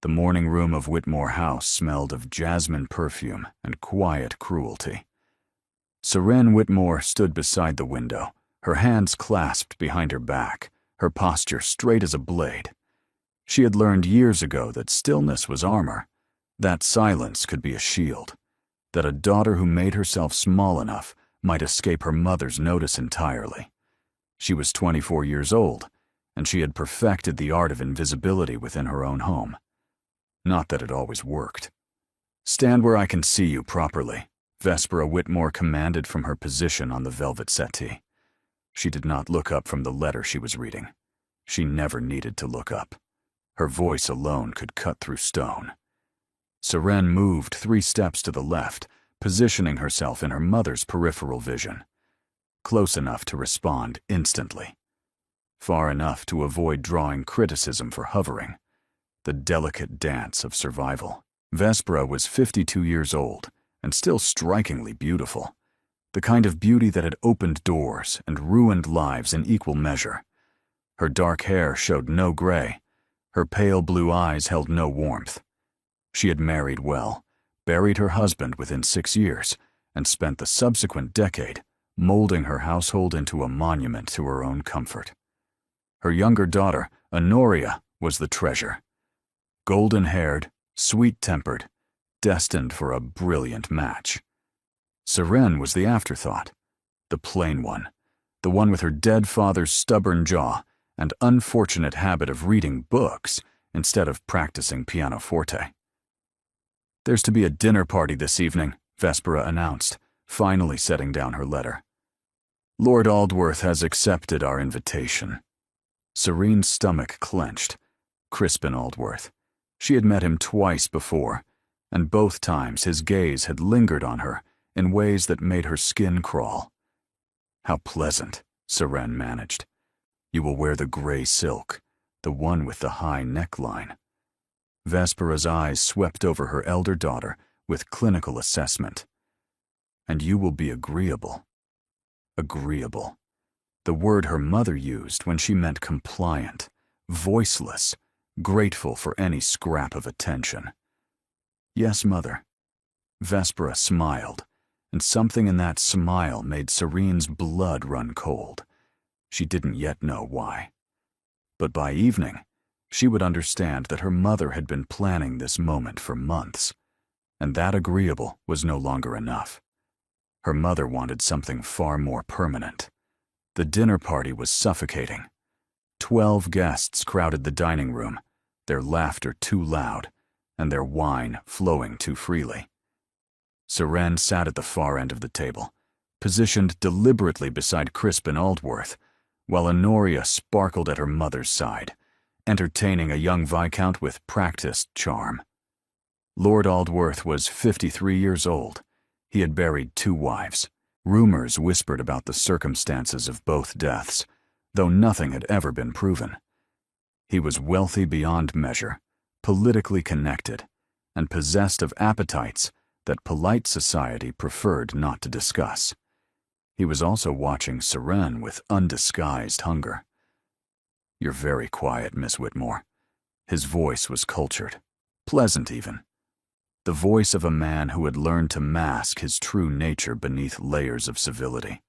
The morning room of Whitmore House smelled of jasmine perfume and quiet cruelty. Seren Whitmore stood beside the window, her hands clasped behind her back, her posture straight as a blade. She had learned years ago that stillness was armor, that silence could be a shield, that a daughter who made herself small enough might escape her mother's notice entirely. She was 24 years old, and she had perfected the art of invisibility within her own home. Not that it always worked. "Stand where I can see you properly," Vespera Whitmore commanded from her position on the velvet settee. She did not look up from the letter she was reading. She never needed to look up. Her voice alone could cut through stone. Seren moved 3 steps to the left, positioning herself in her mother's peripheral vision. Close enough to respond instantly. Far enough to avoid drawing criticism for hovering. The delicate dance of survival. Vespera was 52 years old, and still strikingly beautiful. The kind of beauty that had opened doors and ruined lives in equal measure. Her dark hair showed no gray. Her pale blue eyes held no warmth. She had married well, buried her husband within 6 years, and spent the subsequent decade molding her household into a monument to her own comfort. Her younger daughter, Honoria, was the treasure. Golden-haired, sweet-tempered, destined for a brilliant match. Seren was the afterthought, the plain one, the one with her dead father's stubborn jaw and unfortunate habit of reading books instead of practicing pianoforte. "There's to be a dinner party this evening," Vespera announced, finally setting down her letter. "Lord Aldworth has accepted our invitation." Serene's stomach clenched. Crispin Aldworth. She had met him twice before, and both times his gaze had lingered on her in ways that made her skin crawl. "How pleasant," Seren managed. "You will wear the gray silk, the one with the high neckline." Vespera's eyes swept over her elder daughter with clinical assessment. "And you will be agreeable." Agreeable. The word her mother used when she meant compliant, voiceless, grateful for any scrap of attention. "Yes, Mother." Vespera smiled, and something in that smile made Serene's blood run cold. She didn't yet know why. But by evening, she would understand that her mother had been planning this moment for months, and that agreeable was no longer enough. Her mother wanted something far more permanent. The dinner party was suffocating. 12 guests crowded the dining room, their laughter too loud, and their wine flowing too freely. Seren sat at the far end of the table, positioned deliberately beside Crispin Aldworth, while Honoria sparkled at her mother's side, entertaining a young viscount with practiced charm. Lord Aldworth was 53 years old. He had buried 2 wives. Rumors whispered about the circumstances of both deaths, though nothing had ever been proven. He was wealthy beyond measure, politically connected, and possessed of appetites that polite society preferred not to discuss. He was also watching Seren with undisguised hunger. "You're very quiet, Miss Whitmore." His voice was cultured, pleasant even. The voice of a man who had learned to mask his true nature beneath layers of civility.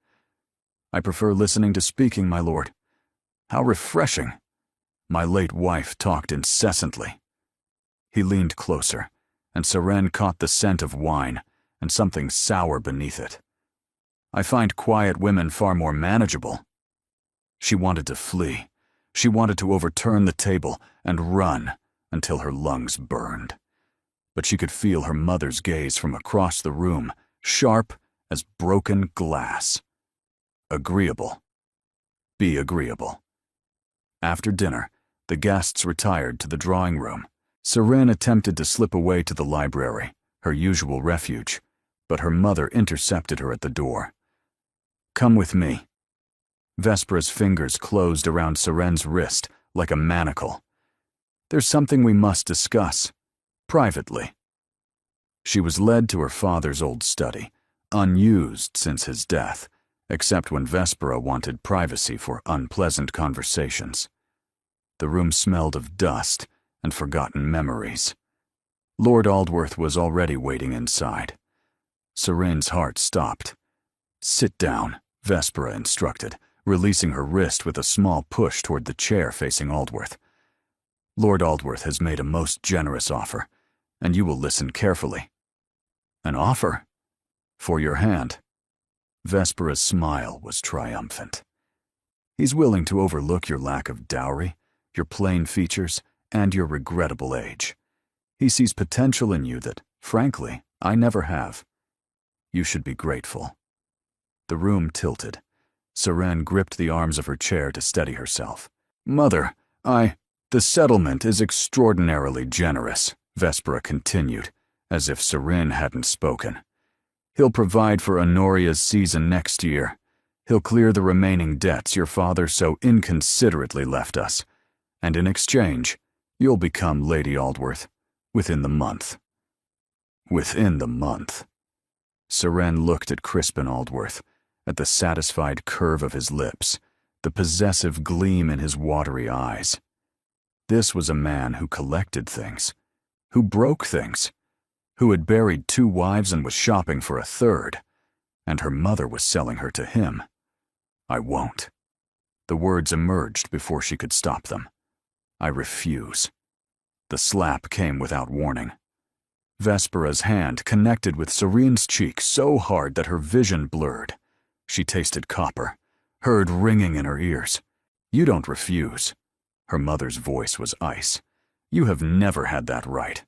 "I prefer listening to speaking, my lord." "How refreshing. My late wife talked incessantly." He leaned closer, and Seren caught the scent of wine and something sour beneath it. "I find quiet women far more manageable." She wanted to flee. She wanted to overturn the table and run until her lungs burned. But she could feel her mother's gaze from across the room, sharp as broken glass. Agreeable. Be agreeable. After dinner, the guests retired to the drawing room. Seren attempted to slip away to the library, her usual refuge, but her mother intercepted her at the door. "Come with me." Vespera's fingers closed around Seren's wrist like a manacle. "There's something we must discuss. Privately." She was led to her father's old study, unused since his death, except when Vespera wanted privacy for unpleasant conversations. The room smelled of dust and forgotten memories. Lord Aldworth was already waiting inside. Serene's heart stopped. "Sit down," Vespera instructed, releasing her wrist with a small push toward the chair facing Aldworth. "Lord Aldworth has made a most generous offer, and you will listen carefully." "An offer? For your hand?" Vespera's smile was triumphant. "He's willing to overlook your lack of dowry, your plain features, and your regrettable age. He sees potential in you that, frankly, I never have. You should be grateful." The room tilted. Serene gripped the arms of her chair to steady herself. "Mother, the settlement is extraordinarily generous," Vespera continued, as if Serene hadn't spoken. "He'll provide for Honoria's season next year. He'll clear the remaining debts your father so inconsiderately left us, and in exchange, you'll become Lady Aldworth within the month." Within the month. Serene looked at Crispin Aldworth, at the satisfied curve of his lips, the possessive gleam in his watery eyes. This was a man who collected things, who broke things, who had buried 2 wives and was shopping for a 3rd, and her mother was selling her to him. "I won't." The words emerged before she could stop them. "I refuse." The slap came without warning. Vespera's hand connected with Serene's cheek so hard that her vision blurred. She tasted copper, heard ringing in her ears. "You don't refuse." Her mother's voice was ice. "You have never had that right.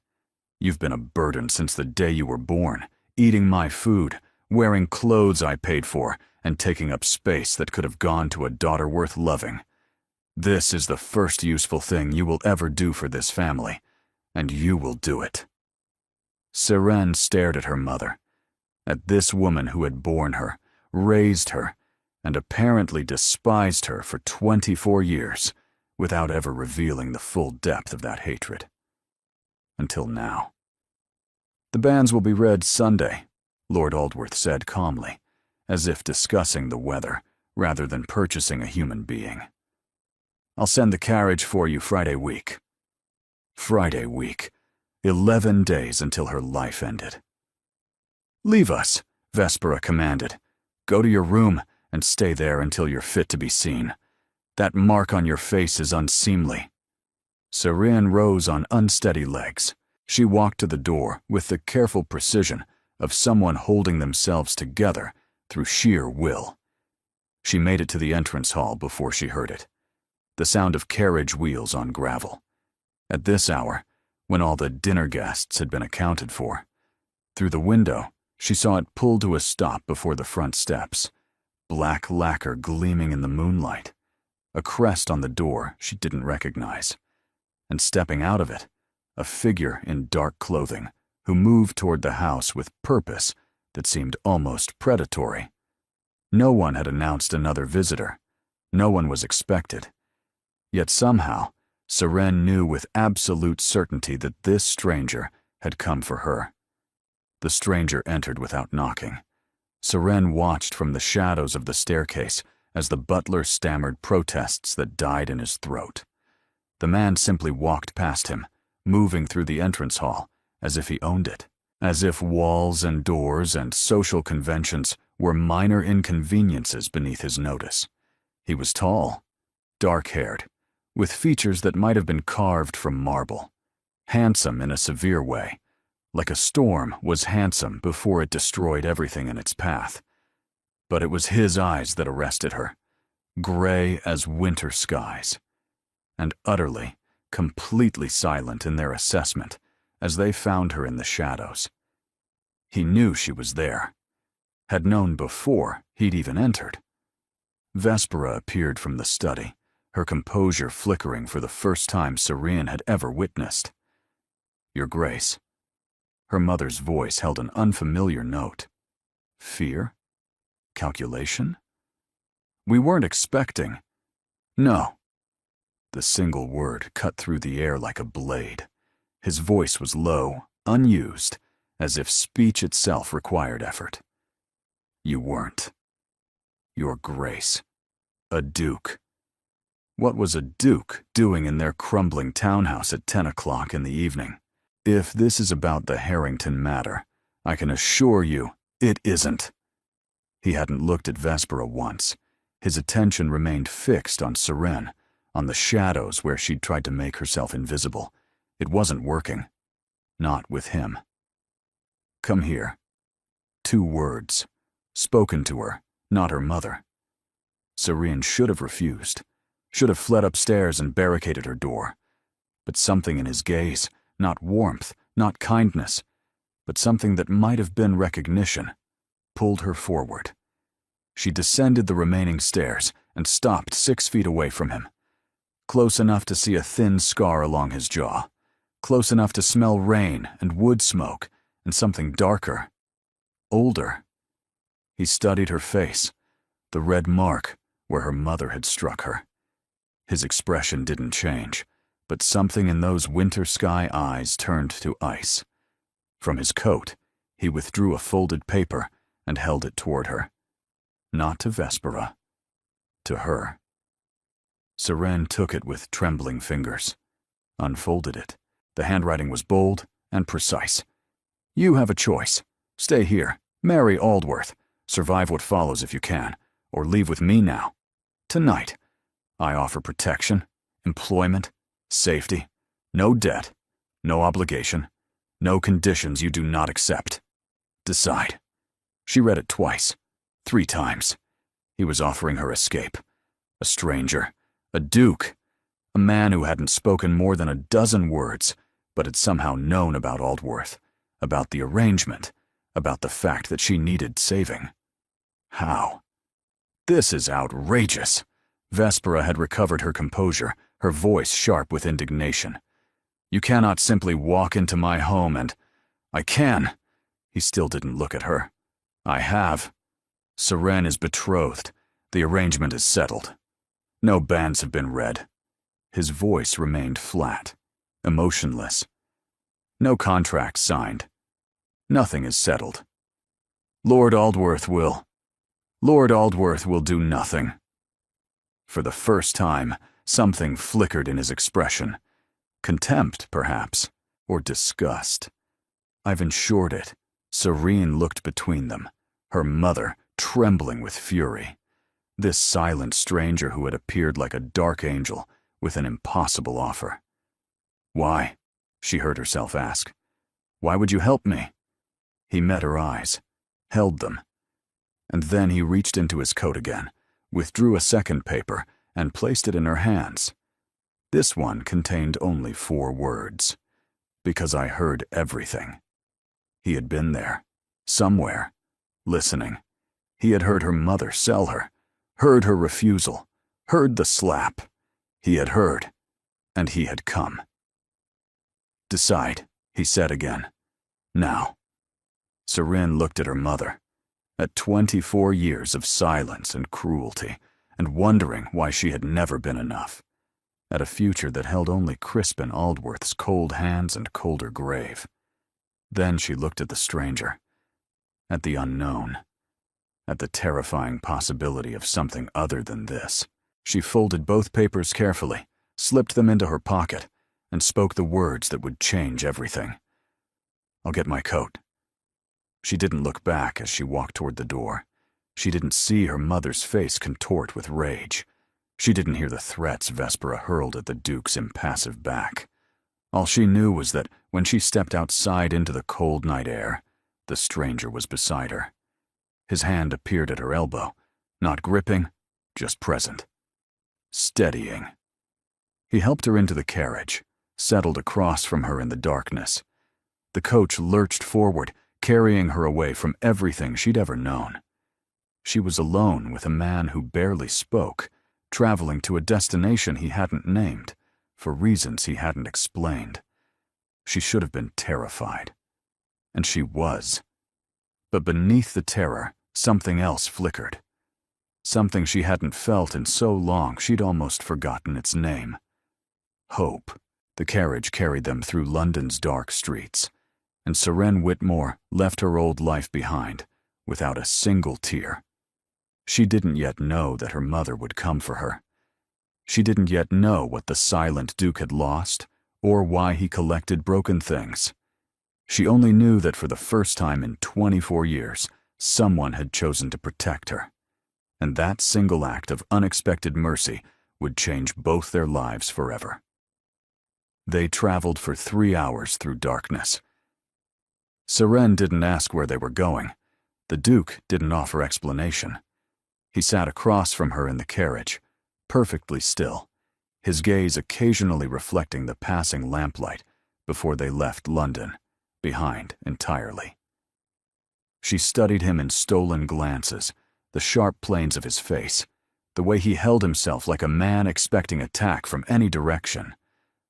You've been a burden since the day you were born, eating my food, wearing clothes I paid for, and taking up space that could have gone to a daughter worth loving. This is the first useful thing you will ever do for this family, and you will do it." Serene stared at her mother, at this woman who had borne her, raised her, and apparently despised her for 24 years, without ever revealing the full depth of that hatred. Until now. "The banns will be read Sunday," Lord Aldworth said calmly, as if discussing the weather, rather than purchasing a human being. "I'll send the carriage for you Friday week." Friday week. 11 days until her life ended. "Leave us," Vespera commanded. "Go to your room and stay there until you're fit to be seen. That mark on your face is unseemly." Serene rose on unsteady legs. She walked to the door with the careful precision of someone holding themselves together through sheer will. She made it to the entrance hall before she heard it. The sound of carriage wheels on gravel. At this hour, when all the dinner guests had been accounted for. Through the window, she saw it pull to a stop before the front steps, black lacquer gleaming in the moonlight, a crest on the door she didn't recognize, and stepping out of it, a figure in dark clothing who moved toward the house with purpose that seemed almost predatory. No one had announced another visitor. No one was expected. Yet somehow, Serene knew with absolute certainty that this stranger had come for her. The stranger entered without knocking. Serene watched from the shadows of the staircase as the butler stammered protests that died in his throat. The man simply walked past him, moving through the entrance hall as if he owned it, as if walls and doors and social conventions were minor inconveniences beneath his notice. He was tall, dark-haired, with features that might have been carved from marble, handsome in a severe way, like a storm was handsome before it destroyed everything in its path. But it was his eyes that arrested her, gray as winter skies, and utterly, completely silent in their assessment as they found her in the shadows. He knew she was there, had known before he'd even entered. Vespera appeared from the study, her composure flickering for the first time Serene had ever witnessed. "Your Grace." Her mother's voice held an unfamiliar note. Fear? Calculation? "We weren't expecting." "No." The single word cut through the air like a blade. His voice was low, unused, as if speech itself required effort. "You weren't. Your Grace. A duke." What was a duke doing in their crumbling townhouse at 10 o'clock in the evening? If this is about the Harrington matter, I can assure you it isn't. He hadn't looked at Vespera once. His attention remained fixed on Seren, on the shadows where she'd tried to make herself invisible. It wasn't working. Not with him. Come here. 2 words. Spoken to her, not her mother. Seren should have refused. Should have fled upstairs and barricaded her door. But something in his gaze, not warmth, not kindness, but something that might have been recognition, pulled her forward. She descended the remaining stairs and stopped 6 feet away from him. Close enough to see a thin scar along his jaw. Close enough to smell rain and wood smoke and something darker. Older. He studied her face, the red mark where her mother had struck her. His expression didn't change, but something in those winter sky eyes turned to ice. From his coat, he withdrew a folded paper and held it toward her. Not to Vespera. To her. Seren took it with trembling fingers. Unfolded it. The handwriting was bold and precise. You have a choice. Stay here. Marry Aldworth. Survive what follows if you can. Or leave with me now. Tonight. I offer protection, employment, safety, no debt, no obligation, no conditions you do not accept. Decide. She read it twice, 3 times. He was offering her escape. A stranger, a duke, a man who hadn't spoken more than a dozen words, but had somehow known about Aldworth, about the arrangement, about the fact that she needed saving. How? This is outrageous. Vespera had recovered her composure, her voice sharp with indignation. You cannot simply walk into my home and... I can. He still didn't look at her. I have. Seren is betrothed. The arrangement is settled. No banns have been read. His voice remained flat, emotionless. No contract signed. Nothing is settled. Lord Aldworth will do nothing. For the first time, something flickered in his expression. Contempt, perhaps, or disgust. I've ensured it. Seren looked between them, her mother trembling with fury. This silent stranger who had appeared like a dark angel with an impossible offer. Why? She heard herself ask. Why would you help me? He met her eyes, held them. And then he reached into his coat again, withdrew a second paper, and placed it in her hands. This one contained only 4 words. Because I heard everything. He had been there, somewhere, listening. He had heard her mother sell her, heard her refusal, heard the slap. He had heard, and he had come. Decide, he said again. Now. Seren looked at her mother. At 24 years of silence and cruelty, and wondering why she had never been enough. At a future that held only Crispin Aldworth's cold hands and colder grave. Then she looked at the stranger. At the unknown. At the terrifying possibility of something other than this. She folded both papers carefully, slipped them into her pocket, and spoke the words that would change everything. I'll get my coat. She didn't look back as she walked toward the door. She didn't see her mother's face contort with rage. She didn't hear the threats Vespera hurled at the Duke's impassive back. All she knew was that when she stepped outside into the cold night air, the stranger was beside her. His hand appeared at her elbow, not gripping, just present. Steadying. He helped her into the carriage, settled across from her in the darkness. The coach lurched forward, carrying her away from everything she'd ever known. She was alone with a man who barely spoke, traveling to a destination he hadn't named, for reasons he hadn't explained. She should have been terrified. And she was. But beneath the terror, something else flickered. Something she hadn't felt in so long she'd almost forgotten its name. Hope. The carriage carried them through London's dark streets, and Seren Whitmore left her old life behind, without a single tear. She didn't yet know that her mother would come for her. She didn't yet know what the silent Duke had lost, or why he collected broken things. She only knew that for the first time in 24 years, someone had chosen to protect her. And that single act of unexpected mercy would change both their lives forever. They traveled for 3 hours through darkness. Seren didn't ask where they were going. The Duke didn't offer explanation. He sat across from her in the carriage, perfectly still, his gaze occasionally reflecting the passing lamplight before they left London, behind entirely. She studied him in stolen glances, the sharp planes of his face, the way he held himself like a man expecting attack from any direction.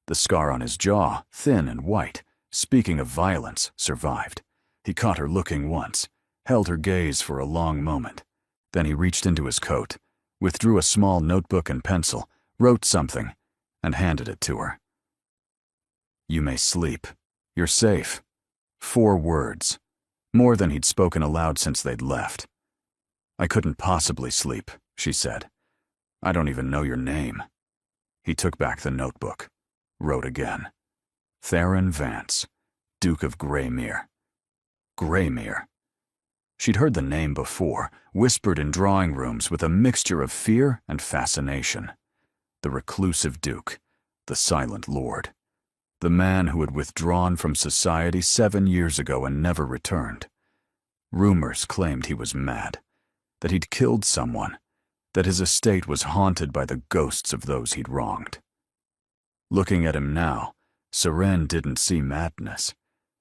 The scar on his jaw, thin and white, speaking of violence, survived. He caught her looking once, held her gaze for a long moment. Then he reached into his coat, withdrew a small notebook and pencil, wrote something, and handed it to her. "You may sleep. You're safe." 4 words, more than he'd spoken aloud since they'd left. "I couldn't possibly sleep," she said. "I don't even know your name." He took back the notebook, wrote again. Theron Vance, Duke of Greymere. Greymere. She'd heard the name before, whispered in drawing rooms with a mixture of fear and fascination. The reclusive Duke, the silent lord. The man who had withdrawn from society 7 years ago and never returned. Rumors claimed he was mad, that he'd killed someone, that his estate was haunted by the ghosts of those he'd wronged. Looking at him now, Seren didn't see madness.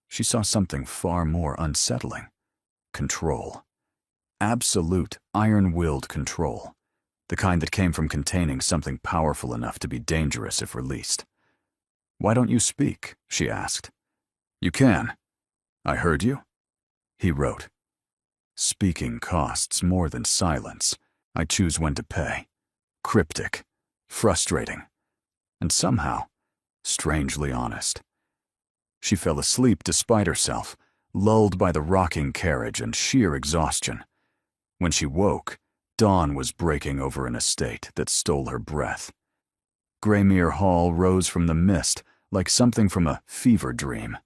She saw something far more unsettling. Control. Absolute, iron-willed control. The kind that came from containing something powerful enough to be dangerous if released. "Why don't you speak?" she asked. "You can. I heard you." He wrote. "Speaking costs more than silence. I choose when to pay. Cryptic. Frustrating. And somehow, strangely honest." She fell asleep despite herself, lulled by the rocking carriage and sheer exhaustion. When she woke, dawn was breaking over an estate that stole her breath. Greymere Hall rose from the mist like something from a fever dream.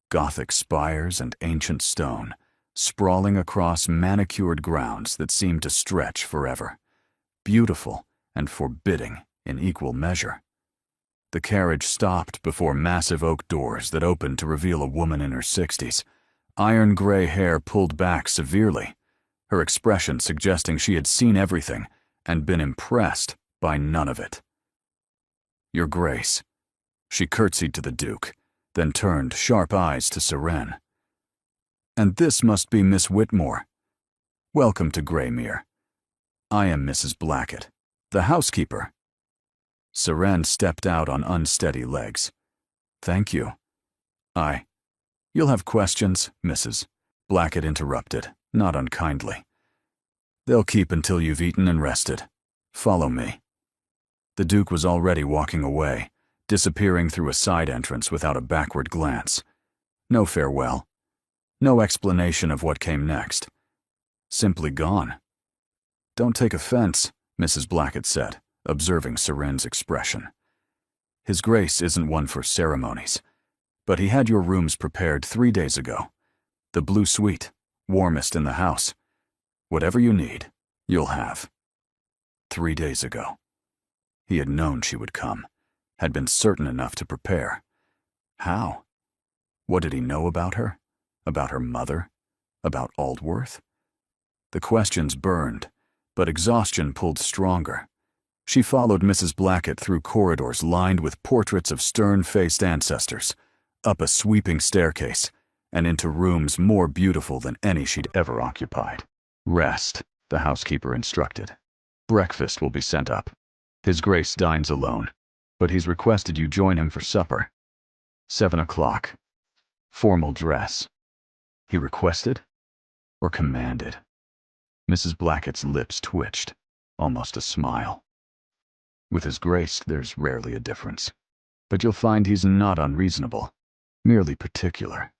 Gothic spires and ancient stone, sprawling across manicured grounds that seemed to stretch forever. Beautiful and forbidding in equal measure. The carriage stopped before massive oak doors that opened to reveal a woman in her 60s, iron-gray hair pulled back severely, her expression suggesting she had seen everything and been impressed by none of it. "Your Grace." She curtsied to the Duke, then turned sharp eyes to Seren. "And this must be Miss Whitmore. Welcome to Greymere. I am Mrs. Blackett, the housekeeper." Seren stepped out on unsteady legs. "Thank you." You'll have questions, Mrs. Blackett interrupted, not unkindly. "They'll keep until you've eaten and rested. Follow me." The Duke was already walking away, disappearing through a side entrance without a backward glance. No farewell. No explanation of what came next. Simply gone. "Don't take offense," Mrs. Blackett said, observing Seren's expression. "His Grace isn't one for ceremonies, but he had your rooms prepared 3 days ago. The blue suite, warmest in the house. Whatever you need, you'll have." 3 days ago. He had known she would come, had been certain enough to prepare. How? What did he know about her? About her mother? About Aldworth? The questions burned, but exhaustion pulled stronger. She followed Mrs. Blackett through corridors lined with portraits of stern-faced ancestors, up a sweeping staircase, and into rooms more beautiful than any she'd ever occupied. "Rest," the housekeeper instructed. "Breakfast will be sent up. His Grace dines alone, but he's requested you join him for supper. 7 o'clock. Formal dress." He requested? Or commanded? Mrs. Blackett's lips twitched, almost a smile. "With His Grace, there's rarely a difference. But you'll find he's not unreasonable, merely particular."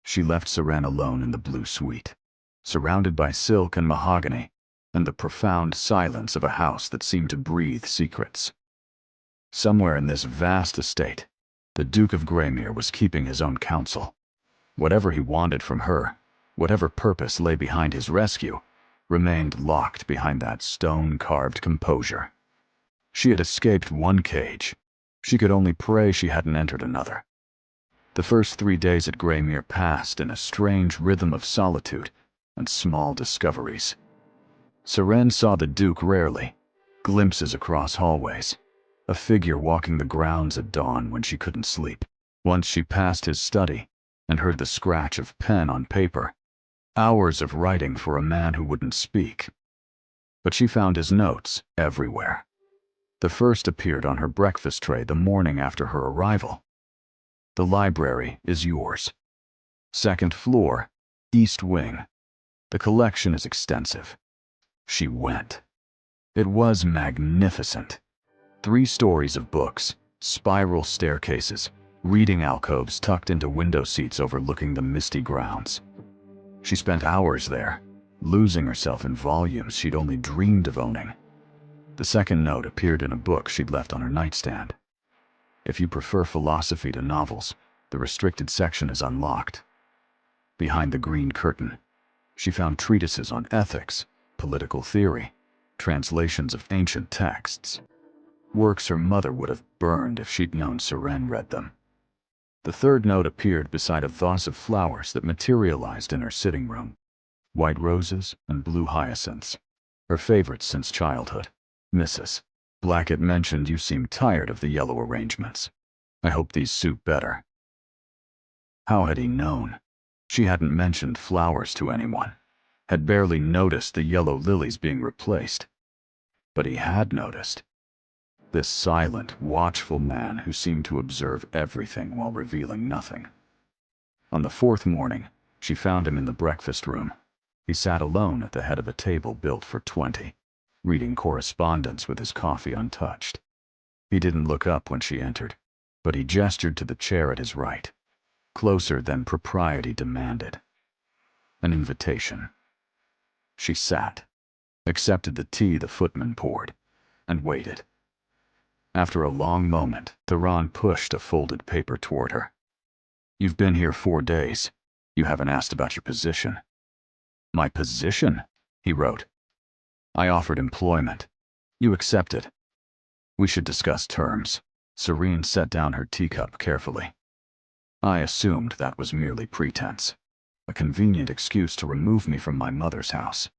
She left Seren alone in the blue suite, surrounded by silk and mahogany, and the profound silence of a house that seemed to breathe secrets. Somewhere in this vast estate, the Duke of Greymere was keeping his own counsel. Whatever he wanted from her, whatever purpose lay behind his rescue, remained locked behind that stone-carved composure. She had escaped one cage. She could only pray she hadn't entered another. The first 3 days at Greymere passed in a strange rhythm of solitude and small discoveries. Seren saw the Duke rarely, glimpses across hallways, a figure walking the grounds at dawn when she couldn't sleep. Once she passed his study and heard the scratch of pen on paper, hours of writing for a man who wouldn't speak. But she found his notes everywhere. The first appeared on her breakfast tray the morning after her arrival. "The library is yours. Second floor, east wing. The collection is extensive." She went. It was magnificent. 3 stories of books, spiral staircases, reading alcoves tucked into window seats overlooking the misty grounds. She spent hours there, losing herself in volumes she'd only dreamed of owning. The second note appeared in a book she'd left on her nightstand. "If you prefer philosophy to novels, the restricted section is unlocked." Behind the green curtain, she found treatises on ethics, political theory, translations of ancient texts. Works her mother would have burned if she'd known Seren read them. The third note appeared beside a vase of flowers that materialized in her sitting room. White roses and blue hyacinths, her favorites since childhood. "Mrs. Blackett mentioned you seem tired of the yellow arrangements. I hope these suit better." How had he known? She hadn't mentioned flowers to anyone, had barely noticed the yellow lilies being replaced. But he had noticed. This silent, watchful man who seemed to observe everything while revealing nothing. On the 4th morning, she found him in the breakfast room. He sat alone at the head of a table built for 20, reading correspondence with his coffee untouched. He didn't look up when she entered, but he gestured to the chair at his right, closer than propriety demanded. An invitation. She sat, accepted the tea the footman poured, and waited. After a long moment, Theron pushed a folded paper toward her. "You've been here 4 days. You haven't asked about your position." "My position?" he wrote. "I offered employment. You accepted. We should discuss terms." Serene set down her teacup carefully. "I assumed that was merely pretense. A convenient excuse to remove me from my mother's house."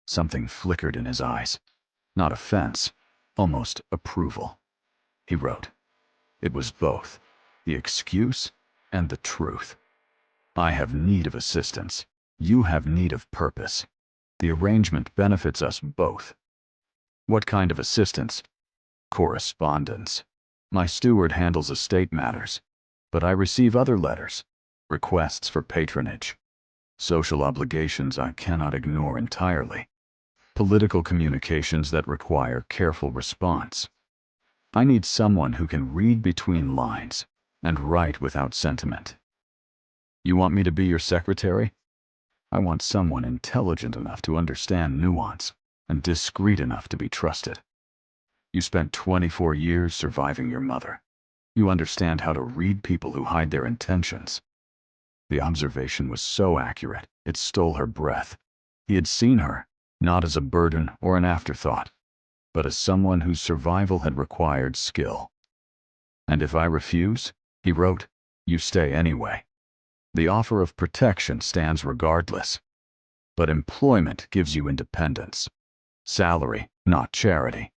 Something flickered in his eyes. Not offense, almost approval. He wrote. It was both, the excuse and the truth. "I have need of assistance. You have need of purpose. The arrangement benefits us both." "What kind of assistance?" "Correspondence. My steward handles estate matters, but I receive other letters, requests for patronage. Social obligations I cannot ignore entirely. Political communications that require careful response. I need someone who can read between lines and write without sentiment." "You want me to be your secretary?" "I want someone intelligent enough to understand nuance and discreet enough to be trusted. You spent 24 years surviving your mother. You understand how to read people who hide their intentions." The observation was so accurate, it stole her breath. He had seen her, not as a burden or an afterthought, but as someone whose survival had required skill. "And if I refuse," he wrote, "you stay anyway. The offer of protection stands regardless. But employment gives you independence. Salary, not charity.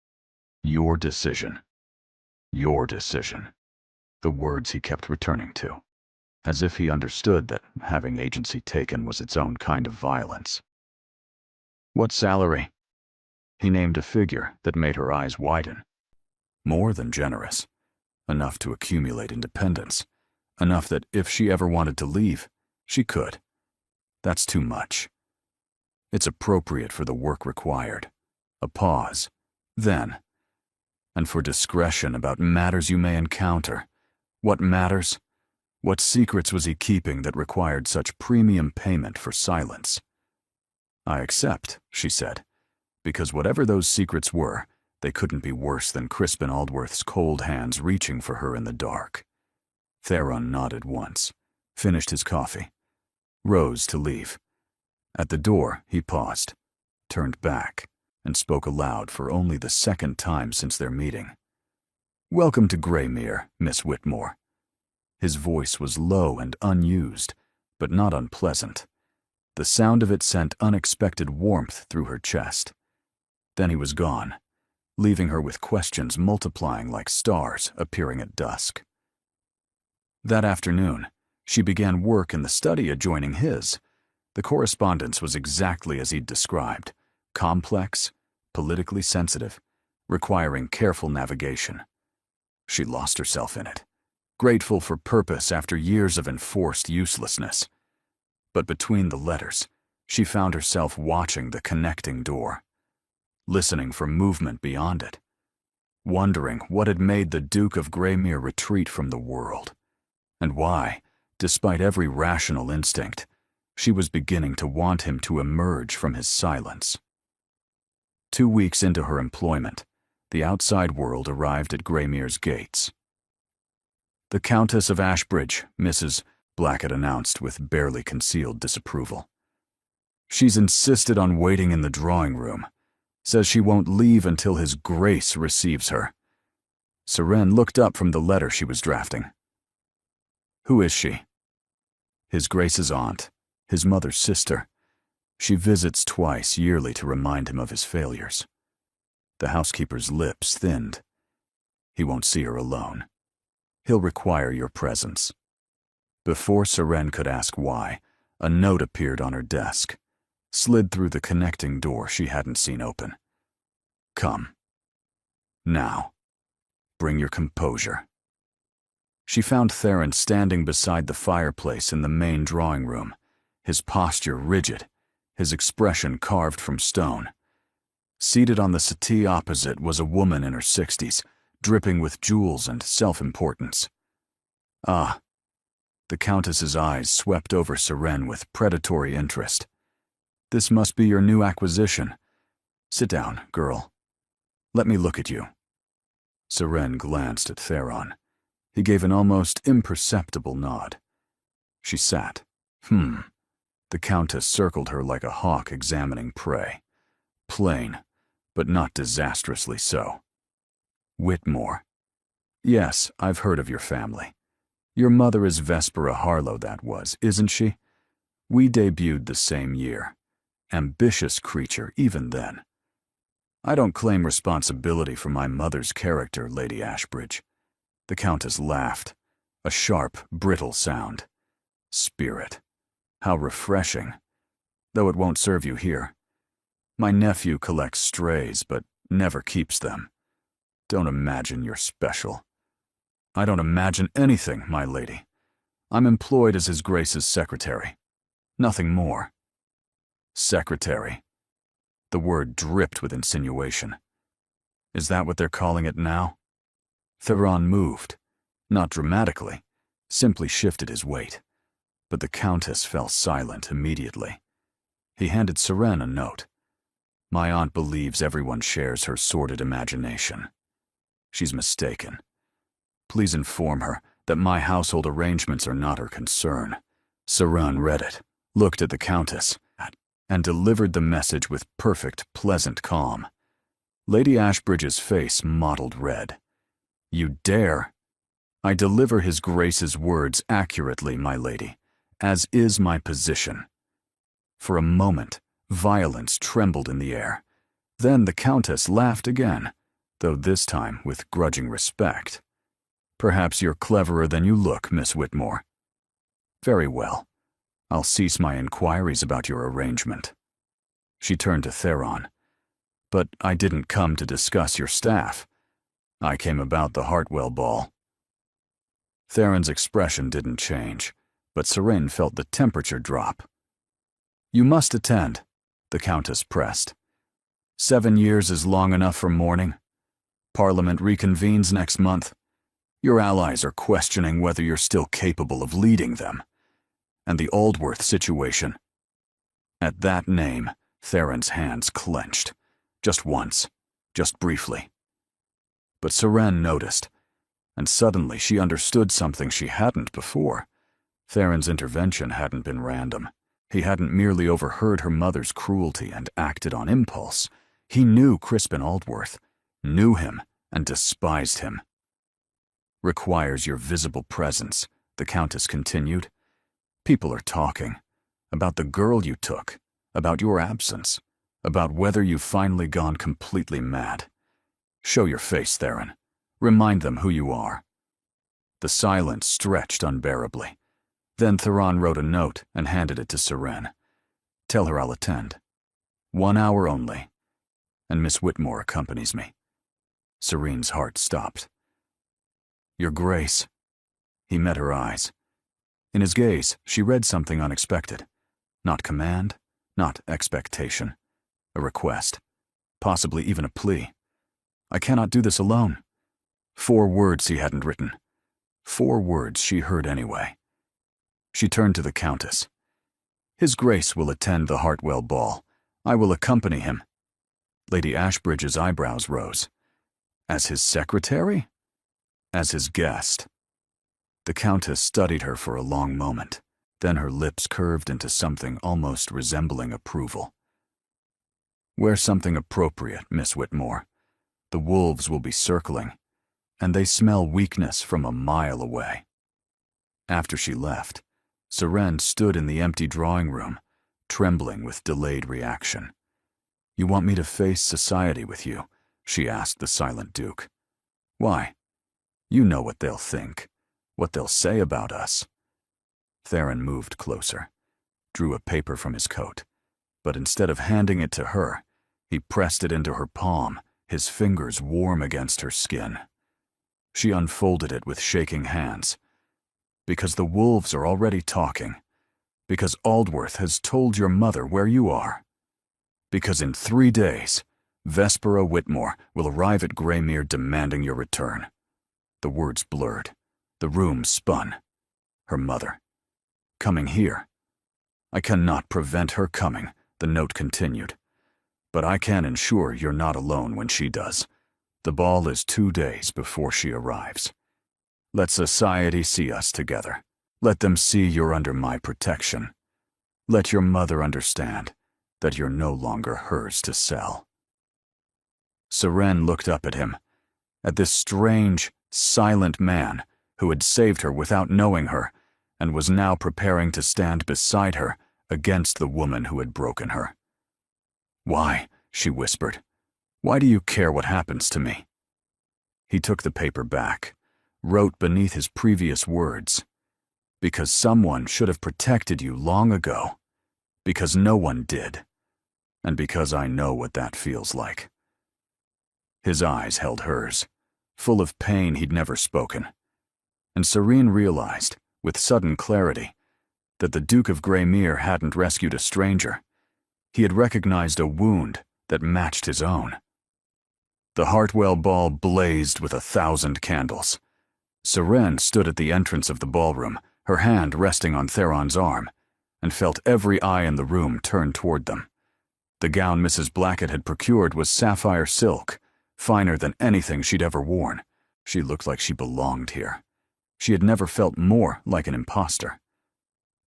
Your decision. Your decision." The words he kept returning to, as if he understood that having agency taken was its own kind of violence. "What salary?" He named a figure that made her eyes widen. More than generous. Enough to accumulate independence. Enough that if she ever wanted to leave, she could. That's too much. It's appropriate for the work required. A pause. Then. And for discretion about matters you may encounter. What matters? What secrets was he keeping that required such premium payment for silence? "I accept," she said. because whatever those secrets were, they couldn't be worse than Crispin Aldworth's cold hands reaching for her in the dark. Theron nodded once, finished his coffee, rose to leave. At the door, he paused, turned back, and spoke aloud for only the second time since their meeting. "Welcome to Greymere, Miss Whitmore." His voice was low and unused, but not unpleasant. The sound of it sent unexpected warmth through her chest. Then he was gone, leaving her with questions multiplying like stars appearing at dusk. That afternoon, she began work in the study adjoining his. The correspondence was exactly as he'd described, complex, politically sensitive, requiring careful navigation. She lost herself in it, grateful for purpose after years of enforced uselessness. But between the letters, she found herself watching the connecting door, listening for movement beyond it, wondering what had made the Duke of Greymere retreat from the world, and why, despite every rational instinct, she was beginning to want him to emerge from his silence. 2 weeks into her employment, the outside world arrived at Greymere's gates. "The Countess of Ashbridge, Mrs. Blackett announced with barely concealed disapproval. "She's insisted on waiting in the drawing room. Says she won't leave until His Grace receives her." Seren looked up from the letter she was drafting. "Who is she?" "His Grace's aunt, his mother's sister. She visits twice yearly to remind him of his failures." The housekeeper's lips thinned. "He won't see her alone. He'll require your presence." Before Seren could ask why, a note appeared on her desk, slid through the connecting door she hadn't seen open. "Come. Now. Bring your composure." She found Theron standing beside the fireplace in the main drawing room, his posture rigid, his expression carved from stone. Seated on the settee opposite was a woman in her 60s, dripping with jewels and self-importance. "Ah." The Countess's eyes swept over Seren with predatory interest. "This must be your new acquisition. Sit down, girl. Let me look at you." Seren glanced at Theron. He gave an almost imperceptible nod. She sat. The Countess circled her like a hawk examining prey. Plain, but not disastrously so. "Whitmore. Yes, I've heard of your family. Your mother is Vespera Harlow, that was, isn't she? We debuted the same year. Ambitious creature even then. I don't claim responsibility for my mother's character, Lady Ashbridge." The Countess laughed, a sharp, brittle sound. "Spirit. How refreshing. Though it won't serve you here. My nephew collects strays, but never keeps them. Don't imagine you're special." "I don't imagine anything, my lady. I'm employed as His Grace's secretary. Nothing more." "Secretary." The word dripped with insinuation. "Is that what they're calling it now?" Theron moved, not dramatically, simply shifted his weight. But the Countess fell silent immediately. He handed Seren a note. "My aunt believes everyone shares her sordid imagination. She's mistaken. Please inform her that my household arrangements are not her concern." Seren read it, looked at the Countess, and delivered the message with perfect, pleasant calm. Lady Ashbridge's face mottled red. "You dare?" "I deliver His Grace's words accurately, my lady, as is my position." For a moment, violence trembled in the air. Then the Countess laughed again, though this time with grudging respect. "Perhaps you're cleverer than you look, Miss Whitmore. Very well. I'll cease my inquiries about your arrangement." She turned to Theron. "But I didn't come to discuss your staff. I came about the Hartwell ball." Theron's expression didn't change, but Seren felt the temperature drop. "You must attend," the Countess pressed. 7 years is long enough for mourning. Parliament reconvenes next month. Your allies are questioning whether you're still capable of leading them. And the Aldworth situation." At that name, Theron's hands clenched. Just once. Just briefly. But Seren noticed, and suddenly she understood something she hadn't before. Theron's intervention hadn't been random. He hadn't merely overheard her mother's cruelty and acted on impulse. He knew Crispin Aldworth, knew him, and despised him. "Requires your visible presence," the Countess continued. "People are talking. About the girl you took. About your absence. About whether you've finally gone completely mad. Show your face, Theron. Remind them who you are." The silence stretched unbearably. Then Theron wrote a note and handed it to Seren. "Tell her I'll attend. 1 hour only. And Miss Whitmore accompanies me." Serene's heart stopped. "Your Grace." He met her eyes. In his gaze, she read something unexpected. Not command, not expectation. A request. Possibly even a plea. "I cannot do this alone." 4 words he hadn't written. 4 words she heard anyway. She turned to the Countess. "His Grace will attend the Hartwell ball. I will accompany him." Lady Ashbridge's eyebrows rose. "As his secretary?" "As his guest." The Countess studied her for a long moment. Then her lips curved into something almost resembling approval. "Wear something appropriate, Miss Whitmore. The wolves will be circling, and they smell weakness from a mile away." After she left, Seren stood in the empty drawing room, trembling with delayed reaction. "You want me to face society with you?" she asked the silent Duke. "Why? You know what they'll think, what they'll say about us." Theron moved closer, drew a paper from his coat, but instead of handing it to her, he pressed it into her palm, his fingers warm against her skin. She unfolded it with shaking hands. "Because the wolves are already talking. Because Aldworth has told your mother where you are. Because in 3 days, Vespera Whitmore will arrive at Greymere demanding your return." The words blurred. The room spun. Her mother. "Coming here. I cannot prevent her coming," the note continued. "But I can ensure you're not alone when she does. The ball is 2 days before she arrives. Let society see us together. Let them see you're under my protection. Let your mother understand that you're no longer hers to sell." Seren looked up at him, at this strange, silent man who had saved her without knowing her and was now preparing to stand beside her against the woman who had broken her. "Why?" she whispered. "Why do you care what happens to me?" He took the paper back, wrote beneath his previous words, "Because someone should have protected you long ago. Because no one did. And because I know what that feels like." His eyes held hers, full of pain he'd never spoken. And Seren realized, with sudden clarity, that the Duke of Greymere hadn't rescued a stranger. He had recognized a wound that matched his own. The Hartwell ball blazed with 1,000 candles. Seren stood at the entrance of the ballroom, her hand resting on Theron's arm, and felt every eye in the room turn toward them. The gown Mrs. Blackett had procured was sapphire silk, finer than anything she'd ever worn. She looked like she belonged here. She had never felt more like an imposter.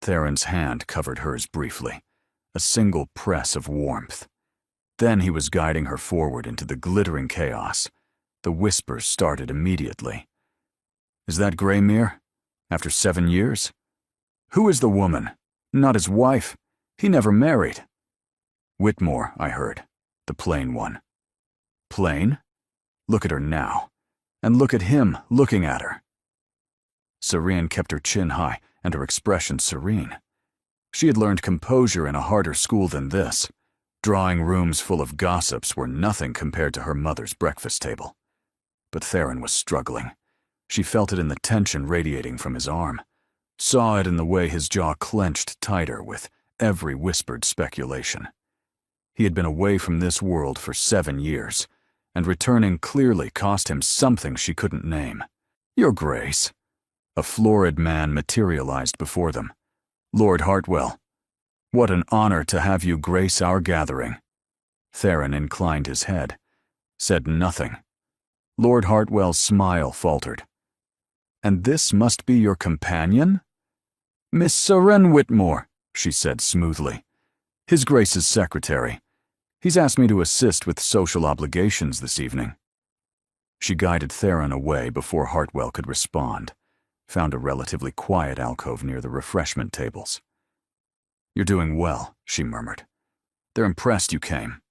Theron's hand covered hers briefly, a single press of warmth. Then he was guiding her forward into the glittering chaos. The whispers started immediately. "Is that Greymere? After 7 years? Who is the woman? Not his wife. He never married." "Whitmore, I heard. The plain one." "Plain? Look at her now. And look at him looking at her." Seren kept her chin high and her expression serene. She had learned composure in a harder school than this. Drawing rooms full of gossips were nothing compared to her mother's breakfast table. But Theron was struggling. She felt it in the tension radiating from his arm, saw it in the way his jaw clenched tighter with every whispered speculation. He had been away from this world for 7 years, and returning clearly cost him something she couldn't name. "Your Grace." A florid man materialized before them. "Lord Hartwell. What an honor to have you grace our gathering." Theron inclined his head, said nothing. Lord Hartwell's smile faltered. "And this must be your companion?" "Miss Seren Whitmore," she said smoothly. "His Grace's secretary. He's asked me to assist with social obligations this evening." She guided Theron away before Hartwell could respond, found a relatively quiet alcove near the refreshment tables. "You're doing well," she murmured. "They're impressed you came."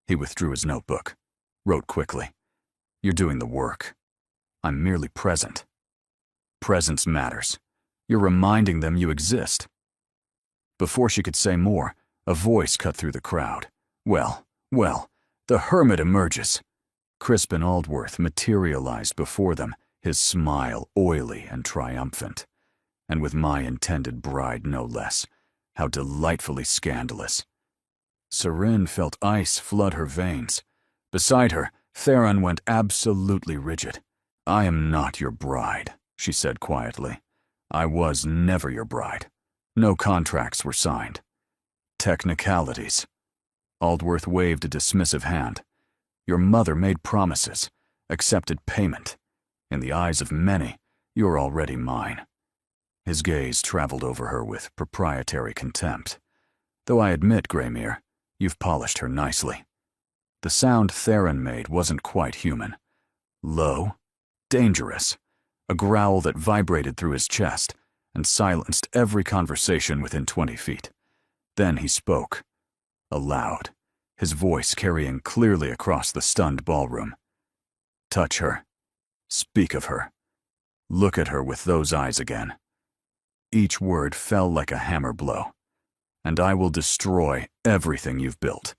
He withdrew his notebook, wrote quickly. "You're doing the work. I'm merely present. Presence matters. You're reminding them you exist." Before she could say more, a voice cut through the crowd. Well, the hermit emerges." Crispin Aldworth materialized before them, his smile oily and triumphant. And with my intended bride no less. How delightfully scandalous. Seren felt ice flood her veins. Beside her, Theron went absolutely rigid. "I am not your bride," she said quietly. "I was never your bride. No contracts were signed." "Technicalities." Aldworth waved a dismissive hand. "Your mother made promises, accepted payment. In the eyes of many, you're already mine." His gaze traveled over her with proprietary contempt. "Though I admit, Greymere, you've polished her nicely." The sound Theron made wasn't quite human. Low, dangerous, a growl that vibrated through his chest and silenced every conversation within 20 feet. Then he spoke, aloud, his voice carrying clearly across the stunned ballroom. "Touch her. Speak of her. Look at her with those eyes again." Each word fell like a hammer blow. "And I will destroy everything you've built.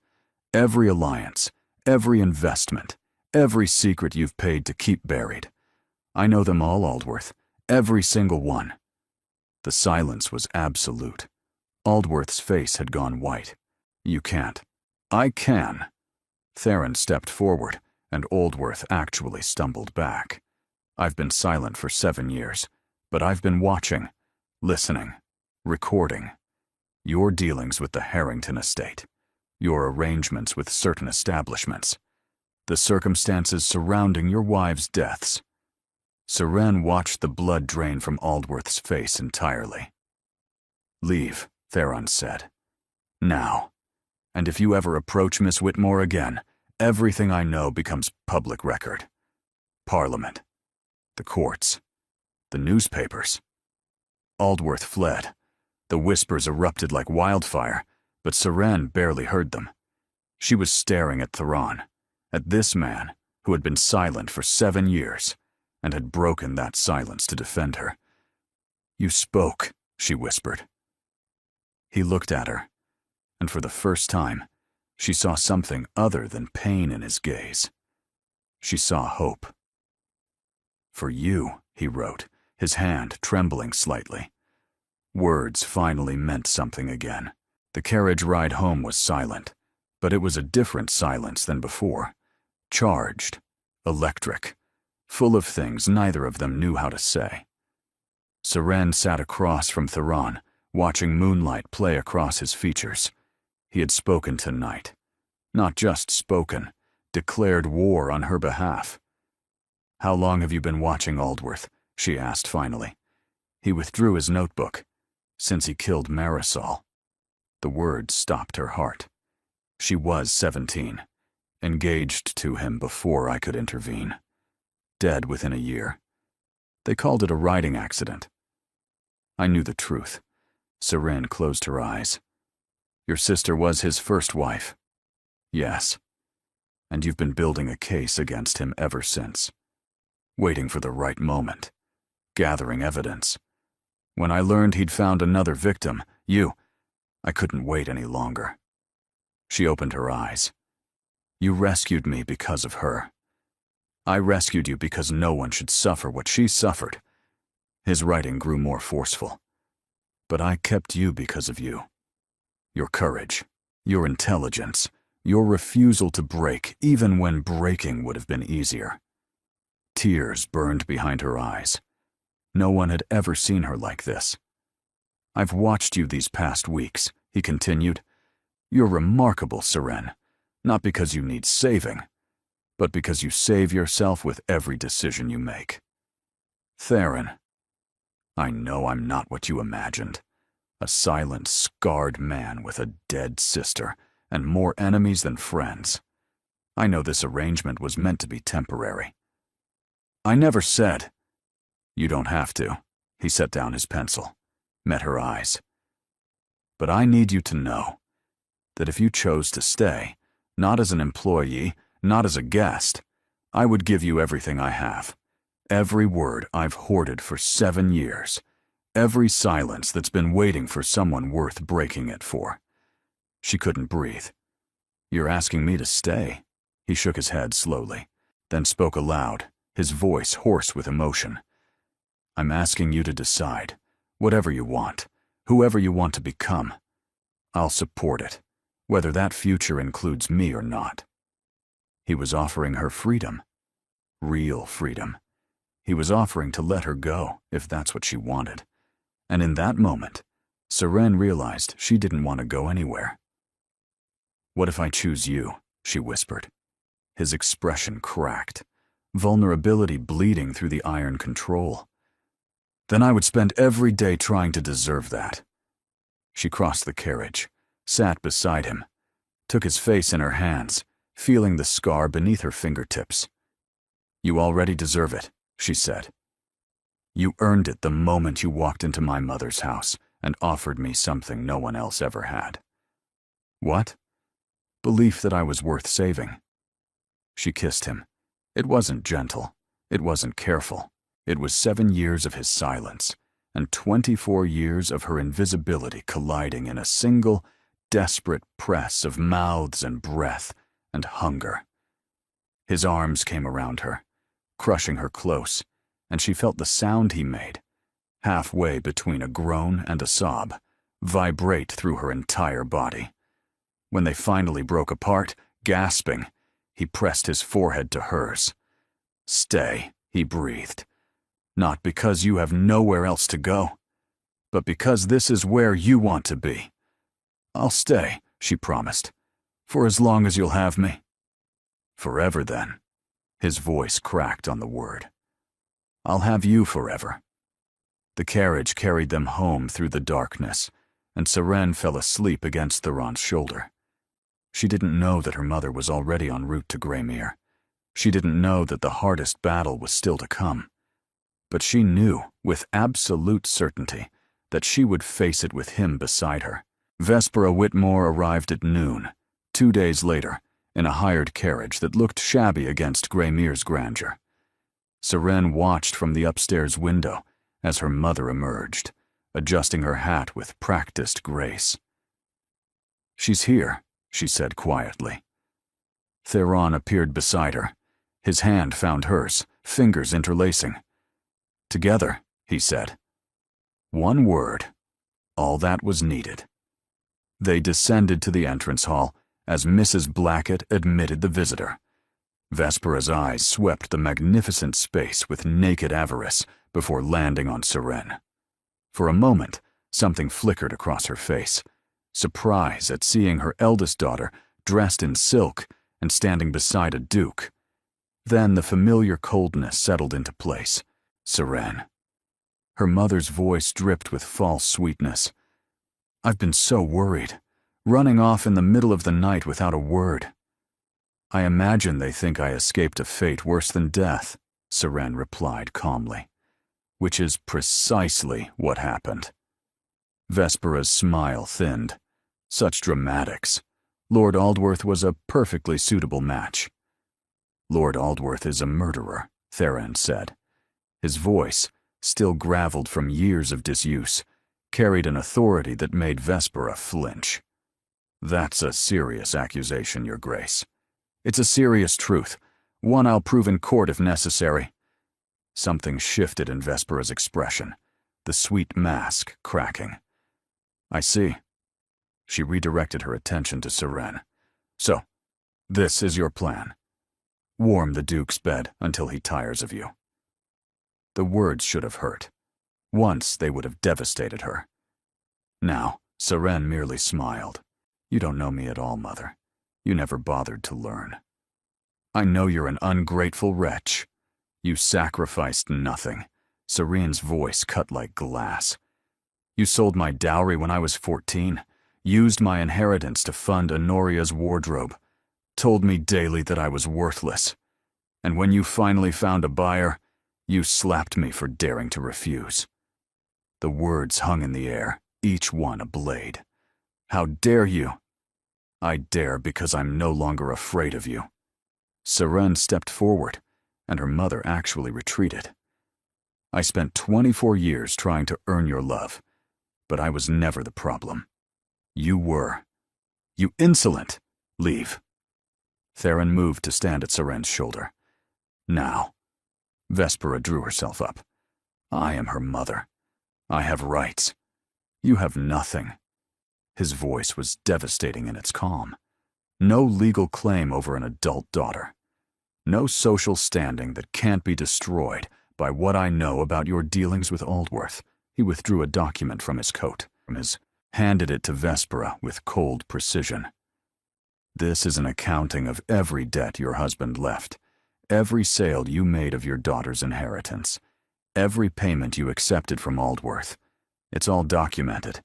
Every alliance, every investment, every secret you've paid to keep buried. I know them all, Aldworth. Every single one." The silence was absolute. Aldworth's face had gone white. "You can't." "I can." Theron stepped forward, and Aldworth actually stumbled back. "I've been silent for 7 years, but I've been watching, listening, recording. Your dealings with the Harrington estate, your arrangements with certain establishments, the circumstances surrounding your wives' deaths." Seren watched the blood drain from Aldworth's face entirely. "Leave," Theron said. "Now. And if you ever approach Miss Whitmore again, everything I know becomes public record. Parliament, the courts, the newspapers." Aldworth fled. The whispers erupted like wildfire, but Seren barely heard them. She was staring at Theron, at this man who had been silent for 7 years and had broken that silence to defend her. "You spoke," she whispered. He looked at her, and for the first time, she saw something other than pain in his gaze. She saw hope. "For you," he wrote, his hand trembling slightly. Words finally meant something again. The carriage ride home was silent, but it was a different silence than before. Charged, electric, full of things neither of them knew how to say. Seren sat across from Theron, watching moonlight play across his features. He had spoken tonight. Not just spoken, declared war on her behalf. "How long have you been watching Aldworth?" she asked finally. He withdrew his notebook. "Since he killed Marisol." The words stopped her heart. She was 17, engaged to him before I could intervene. Dead within a year. They called it a riding accident. I knew the truth. Seren closed her eyes. "Your sister was his first wife." "Yes. And you've been building a case against him ever since. Waiting for the right moment. Gathering evidence. When I learned he'd found another victim, I couldn't wait any longer." She opened her eyes. "You rescued me because of her. I rescued you because no one should suffer what she suffered." His writing grew more forceful. "But I kept you because of you. Your courage, your intelligence, your refusal to break even when breaking would have been easier." Tears burned behind her eyes. No one had ever seen her like this. "I've watched you these past weeks," he continued. "You're remarkable, Seren. Not because you need saving, but because you save yourself with every decision you make. Theron, I know I'm not what you imagined. A silent, scarred man with a dead sister and more enemies than friends. I know this arrangement was meant to be temporary. I never said. You don't have to. He set down his pencil, met her eyes. But I need you to know that if you chose to stay, not as an employee, not as a guest, I would give you everything I have. Every word I've hoarded for 7 years. Every silence that's been waiting for someone worth breaking it for. She couldn't breathe. You're asking me to stay? He shook his head slowly, then spoke aloud, his voice hoarse with emotion. I'm asking you to decide, whatever you want, whoever you want to become. I'll support it, whether that future includes me or not. He was offering her freedom. Real freedom. He was offering to let her go, if that's what she wanted. And in that moment, Seren realized she didn't want to go anywhere. What if I choose you? She whispered. His expression cracked, vulnerability bleeding through the iron control. Then I would spend every day trying to deserve that. She crossed the carriage, sat beside him, took his face in her hands, feeling the scar beneath her fingertips. You already deserve it, she said. You earned it the moment you walked into my mother's house and offered me something no one else ever had. What? Belief that I was worth saving. She kissed him. It wasn't gentle. It wasn't careful. It was 7 years of his silence, and 24 years of her invisibility colliding in a single, desperate press of mouths and breath and hunger. His arms came around her, crushing her close, and she felt the sound he made, halfway between a groan and a sob, vibrate through her entire body. When they finally broke apart, gasping, he pressed his forehead to hers. Stay, he breathed. Not because you have nowhere else to go, but because this is where you want to be. I'll stay, she promised, for as long as you'll have me. Forever, then. His voice cracked on the word. I'll have you forever. The carriage carried them home through the darkness, and Seren fell asleep against Theron's shoulder. She didn't know that her mother was already en route to Greymere. She didn't know that the hardest battle was still to come. But she knew, with absolute certainty, that she would face it with him beside her. Vespera Whitmore arrived at noon, 2 days later, in a hired carriage that looked shabby against Greymere's grandeur. Seren watched from the upstairs window as her mother emerged, adjusting her hat with practiced grace. She's here, she said quietly. Theron appeared beside her. His hand found hers, fingers interlacing. Together, he said. One word. All that was needed. They descended to the entrance hall as Mrs. Blackett admitted the visitor. Vespera's eyes swept the magnificent space with naked avarice before landing on Seren. For a moment, something flickered across her face, surprise at seeing her eldest daughter dressed in silk and standing beside a duke. Then the familiar coldness settled into place. Seren. Her mother's voice dripped with false sweetness. I've been so worried, running off in the middle of the night without a word. I imagine they think I escaped a fate worse than death, Seren replied calmly, which is precisely what happened. Vespera's smile thinned. Such dramatics. Lord Aldworth was a perfectly suitable match. Lord Aldworth is a murderer, Theron said. His voice, still graveled from years of disuse, carried an authority that made Vespera flinch. That's a serious accusation, Your Grace. It's a serious truth, one I'll prove in court if necessary. Something shifted in Vespera's expression, the sweet mask cracking. I see. She redirected her attention to Seren. So, this is your plan. Warm the Duke's bed until he tires of you. The words should have hurt. Once they would have devastated her. Now, Seren merely smiled. You don't know me at all, Mother. You never bothered to learn. I know you're an ungrateful wretch. You sacrificed nothing. Serene's voice cut like glass. You sold my dowry when I was 14, used my inheritance to fund Honoria's wardrobe, told me daily that I was worthless. And when you finally found a buyer, you slapped me for daring to refuse. The words hung in the air, each one a blade. How dare you? I dare because I'm no longer afraid of you. Serene stepped forward, and her mother actually retreated. I spent 24 years trying to earn your love, but I was never the problem. You were. You insolent! Leave. Theron moved to stand at Serene's shoulder. Now. Vespera drew herself up. I am her mother. I have rights. You have nothing. His voice was devastating in its calm. No legal claim over an adult daughter. No social standing that can't be destroyed by what I know about your dealings with Aldworth. He withdrew a document from his coat, handed it to Vespera with cold precision. This is an accounting of every debt your husband left, every sale you made of your daughter's inheritance, every payment you accepted from Aldworth. It's all documented,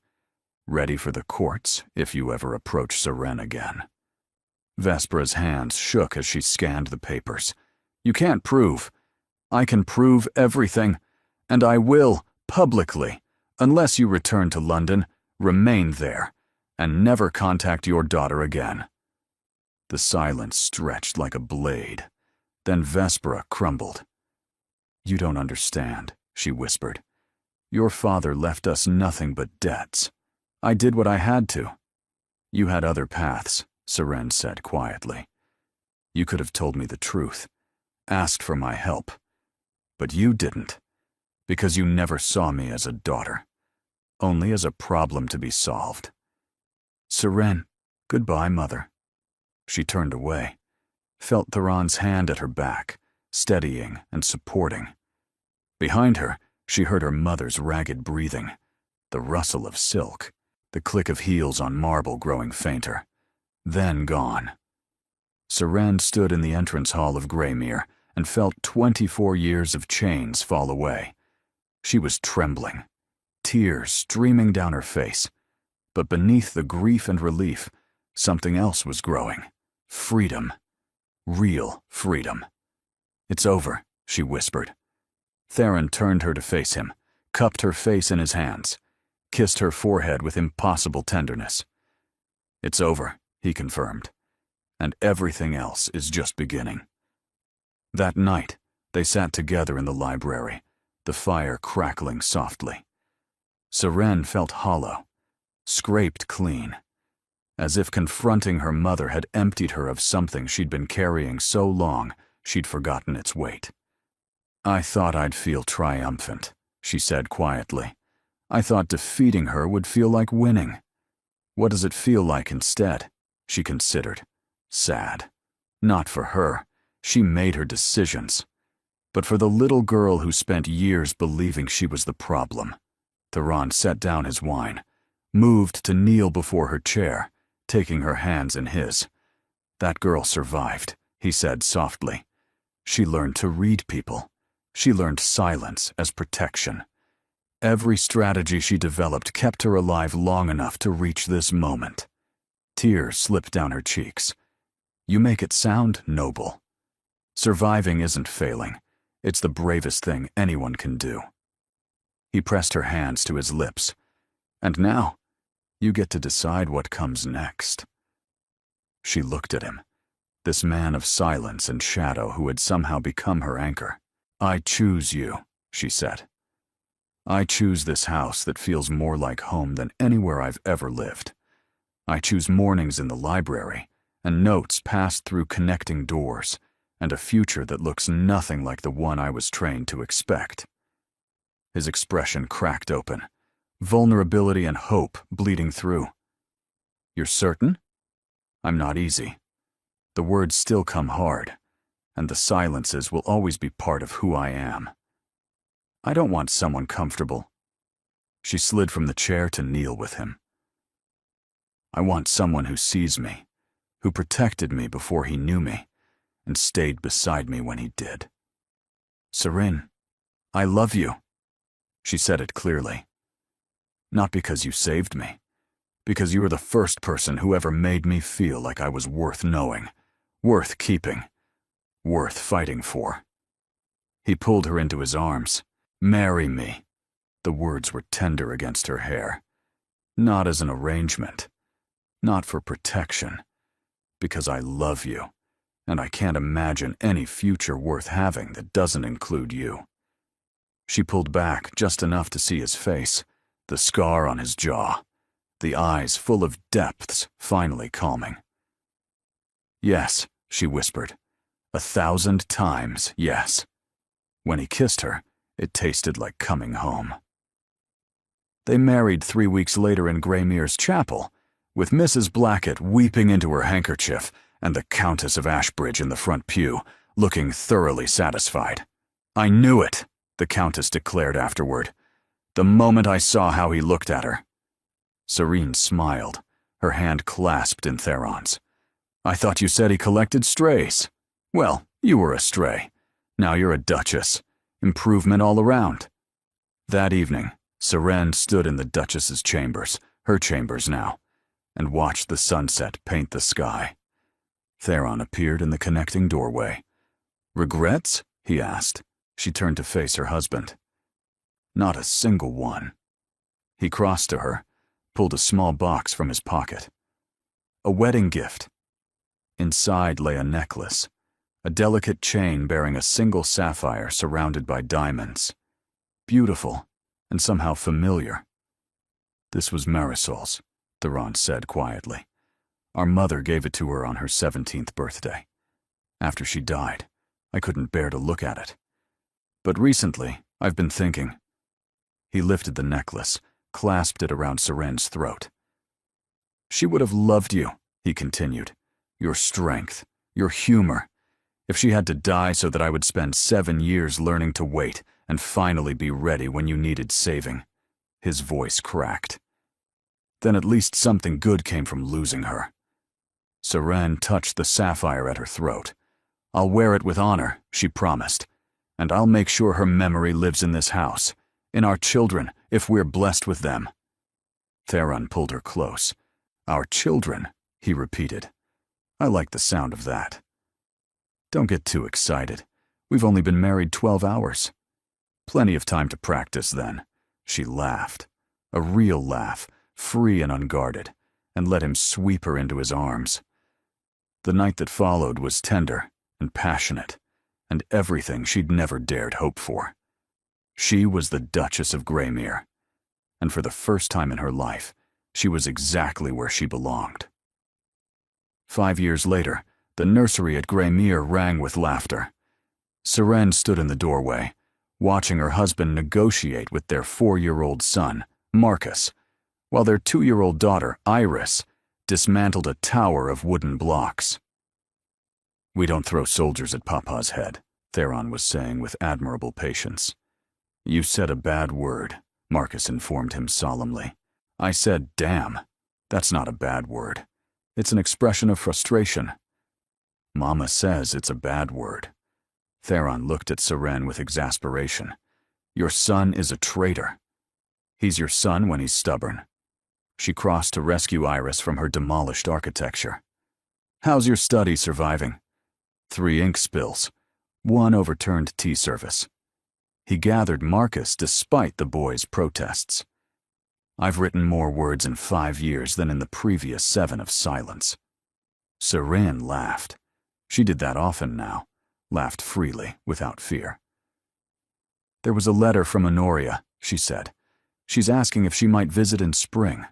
ready for the courts if you ever approach Serene again. Vespera's hands shook as she scanned the papers. You can't prove. I can prove everything, and I will, publicly, unless you return to London, remain there, and never contact your daughter again. The silence stretched like a blade. Then Vespera crumbled. You don't understand, she whispered. Your father left us nothing but debts. I did what I had to. You had other paths, Serene said quietly. You could have told me the truth, asked for my help. But you didn't, because you never saw me as a daughter, only as a problem to be solved. Serene, goodbye, Mother. She turned away, felt Theron's hand at her back, steadying and supporting. Behind her, she heard her mother's ragged breathing, the rustle of silk, the click of heels on marble growing fainter, then gone. Serene stood in the entrance hall of Greymere and felt 24 years of chains fall away. She was trembling, tears streaming down her face, but beneath the grief and relief, something else was growing. Freedom. Real freedom. It's over, she whispered. Theron turned her to face him, cupped her face in his hands, kissed her forehead with impossible tenderness. It's over, he confirmed, and everything else is just beginning. That night, they sat together in the library, the fire crackling softly. Serene felt hollow, scraped clean, as if confronting her mother had emptied her of something she'd been carrying so long she'd forgotten its weight. I thought I'd feel triumphant, she said quietly. I thought defeating her would feel like winning. What does it feel like instead? She considered. Sad. Not for her. She made her decisions. But for the little girl who spent years believing she was the problem. Theron set down his wine, moved to kneel before her chair, taking her hands in his. That girl survived, he said softly. She learned to read people. She learned silence as protection. Every strategy she developed kept her alive long enough to reach this moment. Tears slipped down her cheeks. You make it sound noble. Surviving isn't failing. It's the bravest thing anyone can do. He pressed her hands to his lips. And now, you get to decide what comes next. She looked at him, this man of silence and shadow who had somehow become her anchor. I choose you, she said. I choose this house that feels more like home than anywhere I've ever lived. I choose mornings in the library, and notes passed through connecting doors, and a future that looks nothing like the one I was trained to expect. His expression cracked open, vulnerability and hope bleeding through. You're certain? I'm not easy. The words still come hard, and the silences will always be part of who I am. I don't want someone comfortable. She slid from the chair to kneel with him. I want someone who sees me, who protected me before he knew me, and stayed beside me when he did. Seren, I love you. She said it clearly. Not because you saved me, because you were the first person who ever made me feel like I was worth knowing, worth keeping, worth fighting for. He pulled her into his arms. Marry me. The words were tender against her hair. Not as an arrangement, not for protection, because I love you, and I can't imagine any future worth having that doesn't include you. She pulled back just enough to see his face, the scar on his jaw, the eyes full of depths finally calming. Yes, she whispered. 1,000 times yes. When he kissed her, it tasted like coming home. They married 3 weeks later in Greymere's chapel, with Mrs. Blackett weeping into her handkerchief and the Countess of Ashbridge in the front pew, looking thoroughly satisfied. I knew it, the Countess declared afterward, the moment I saw how he looked at her. Serene smiled, her hand clasped in Theron's. I thought you said he collected strays. Well, you were a stray. Now you're a duchess. Improvement all around. That evening, Seren stood in the Duchess's chambers, her chambers now, and watched the sunset paint the sky. Theron appeared in the connecting doorway. Regrets? He asked. She turned to face her husband. Not a single one. He crossed to her, pulled a small box from his pocket. A wedding gift. Inside lay a necklace, a delicate chain bearing a single sapphire surrounded by diamonds. Beautiful, and somehow familiar. This was Marisol's, Theron said quietly. Our mother gave it to her on her 17th birthday. After she died, I couldn't bear to look at it. But recently, I've been thinking. He lifted the necklace, clasped it around Seren's throat. She would have loved you, he continued. Your strength, your humor. If she had to die so that I would spend 7 years learning to wait and finally be ready when you needed saving. His voice cracked. Then at least something good came from losing her. Seren touched the sapphire at her throat. I'll wear it with honor, she promised, and I'll make sure her memory lives in this house, in our children, if we're blessed with them. Theron pulled her close. Our children, he repeated. I like the sound of that. Don't get too excited. We've only been married 12 hours. Plenty of time to practice then. She laughed. A real laugh, free and unguarded, and let him sweep her into his arms. The night that followed was tender and passionate, and everything she'd never dared hope for. She was the Duchess of Greymere, and for the first time in her life, she was exactly where she belonged. 5 years later, the nursery at Greymere rang with laughter. Seren stood in the doorway, watching her husband negotiate with their 4-year-old son, Marcus, while their 2-year-old daughter, Iris, dismantled a tower of wooden blocks. We don't throw soldiers at Papa's head, Theron was saying with admirable patience. You said a bad word, Marcus informed him solemnly. I said, damn. That's not a bad word. It's an expression of frustration. Mama says it's a bad word. Theron looked at Seren with exasperation. Your son is a traitor. He's your son when he's stubborn. She crossed to rescue Iris from her demolished architecture. How's your study surviving? 3 ink spills, 1 overturned tea service. He gathered Marcus despite the boy's protests. I've written more words in 5 years than in the previous 7 of silence. Seren laughed. She did that often now, laughed freely, without fear. There was a letter from Honoria, she said. She's asking if she might visit in spring.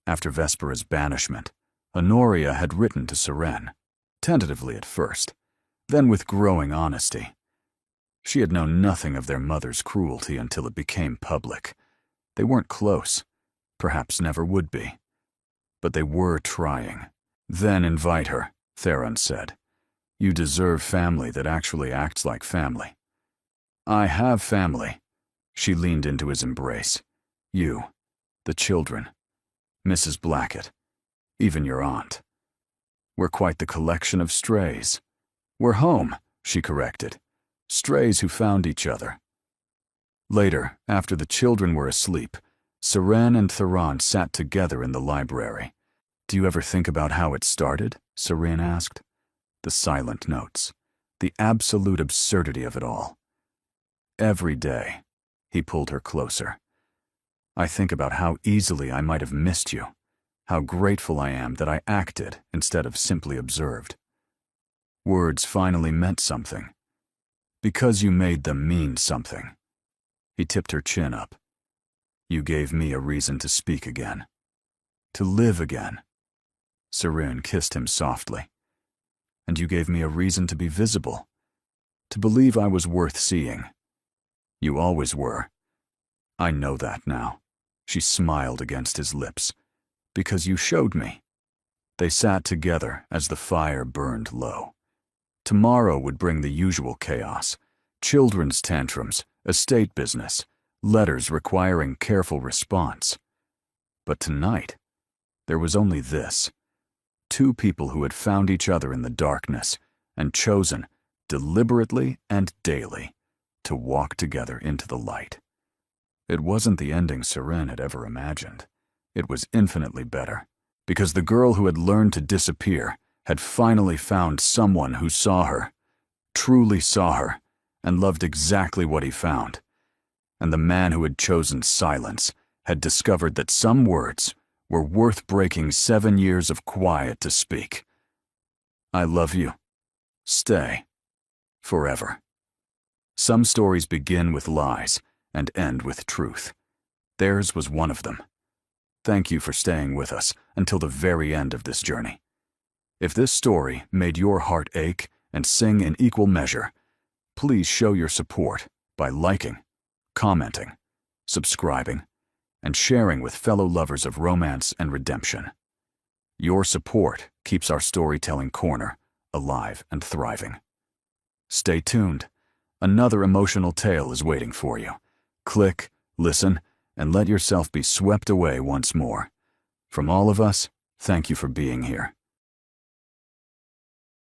After Vespera's banishment, Honoria had written to Seren, tentatively at first, then with growing honesty. She had known nothing of their mother's cruelty until it became public. They weren't close, perhaps never would be. But they were trying. Then invite her, Theron said. You deserve family that actually acts like family. I have family. She leaned into his embrace. You, the children, Mrs. Blackett, even your aunt. We're quite the collection of strays. We're home, she corrected. Strays who found each other. Later, after the children were asleep, Seren and Theron sat together in the library. Do you ever think about how it started? Seren asked. The silent notes. The absolute absurdity of it all. Every day, he pulled her closer. I think about how easily I might have missed you, how grateful I am that I acted instead of simply observed. Words finally meant something. Because you made them mean something. He tipped her chin up. You gave me a reason to speak again. To live again. Seren kissed him softly. And you gave me a reason to be visible. To believe I was worth seeing. You always were. I know that now. She smiled against his lips. Because you showed me. They sat together as the fire burned low. Tomorrow would bring the usual chaos. Children's tantrums, estate business, letters requiring careful response. But tonight, there was only this. Two people who had found each other in the darkness and chosen, deliberately and daily, to walk together into the light. It wasn't the ending Seren had ever imagined. It was infinitely better, because the girl who had learned to disappear had finally found someone who saw her, truly saw her, and loved exactly what he found. And the man who had chosen silence had discovered that some words were worth breaking 7 years of quiet to speak. I love you. Stay. Forever. Some stories begin with lies and end with truth. Theirs was one of them. Thank you for staying with us until the very end of this journey. If this story made your heart ache and sing in equal measure, please show your support by liking, commenting, subscribing, and sharing with fellow lovers of romance and redemption. Your support keeps our storytelling corner alive and thriving. Stay tuned. Another emotional tale is waiting for you. Click, listen, and let yourself be swept away once more. From all of us, thank you for being here.